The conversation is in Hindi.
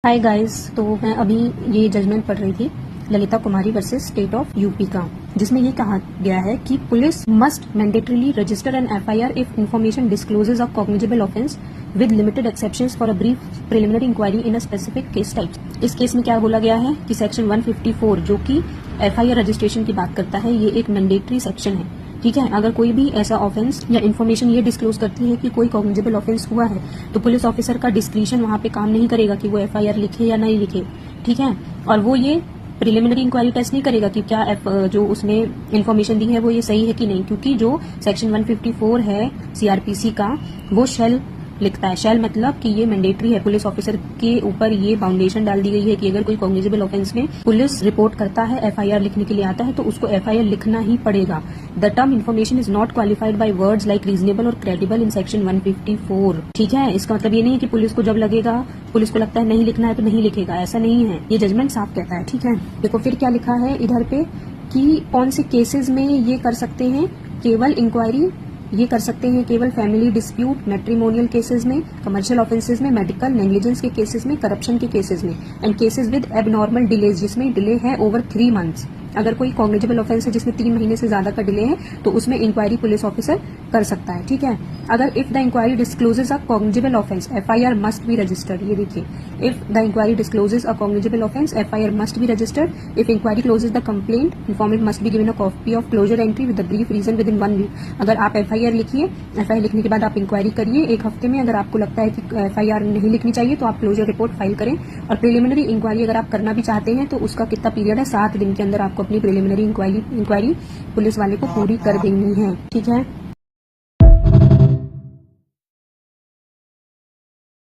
Hi guys. तो मैं अभी ये जजमेंट पढ़ रही थी Lalita Kumari versus state of UP का, जिसमें ये कहा गया है कि police must mandatorily register an FIR if information discloses a cognizable offence with limited exceptions for a brief preliminary inquiry in a specific case type. इस केस में क्या बोला गया है कि सेक्शन 154 जो कि एफआईआर रजिस्ट्रेशन की बात करता है, ये एक मैंडेटरी सेक्शन है। ठीक है, अगर कोई भी ऐसा ऑफेंस या इन्फॉर्मेशन ये डिस्क्लोज करती है कि कोई कॉग्निजेबल ऑफेंस हुआ है, तो पुलिस ऑफिसर का डिस्क्रिशन वहां पे काम नहीं करेगा कि वो एफआईआर लिखे या नहीं लिखे। ठीक है, और वो ये प्रिलिमिनरी इंक्वायरी टेस्ट नहीं करेगा कि क्या जो उसने इन्फॉर्मेशन दी है वो ये सही है कि नहीं, क्योंकि जो सेक्शन 154 है सीआरपीसी का वो शेल लिखता है। शेल मतलब कि ये मैंडेटरी है, पुलिस ऑफिसर के ऊपर ये बाउंडेशन डाल दी गई है कि अगर कोई कॉग्निजेबल ऑफेंस में पुलिस रिपोर्ट करता है, एफआईआर लिखने के लिए आता है, तो उसको एफआईआर लिखना ही पड़ेगा। The term information is not qualified by words like reasonable और क्रेडिबल इन सेक्शन 154। ठीक है, इसका मतलब ये नहीं है कि पुलिस को जब लगेगा, पुलिस को लगता है नहीं लिखना है तो नहीं लिखेगा, ऐसा नहीं है। ये जजमेंट साफ कहता है। ठीक है, देखो फिर क्या लिखा है इधर पे कि कौन से केसेस में ये कर सकते हैं, केवल इंक्वायरी ये कर सकते हैं केवल फैमिली डिस्प्यूट, मैट्रिमोनियल केसेस में, कमर्शियल ऑफेंसेस में, मेडिकल नेग्लिजेंस के केसेस में, करप्शन के केसेस में, and cases with abnormal delays जिसमें डिले है ओवर 3 मंथ्स। अगर कोई कॉग्निजेबल ऑफेंस है जिसमें 3 महीने से ज्यादा का डिले है तो उसमें इंक्वायरी पुलिस ऑफिसर कर सकता है। ठीक है, अगर if the inquiry discloses a cognizable offence FIR must be registered. ये देखिए, if the inquiry discloses a cognizable offence FIR must be registered. If inquiry closes the complaint informant must be given a copy of closure entry with the brief reason within 1 week. अगर आप एफआईआर लिखिए, एफआईआर लिखने के बाद आप इंक्वायरी करिए 1 हफ्ते में। अगर आपको लगता है कि एफआईआर नहीं लिखनी चाहिए तो आप क्लोजर रिपोर्ट फाइल करें। और प्रिलिमिनरी इंक्वायरी अगर आप करना भी चाहते हैं तो उसका कितना पीरियड है, 7 दिन के अंदर आपको अपनी प्रिलिमिनरी इंक्वायरी पुलिस वाले को पूरी कर देनी है। ठीक है।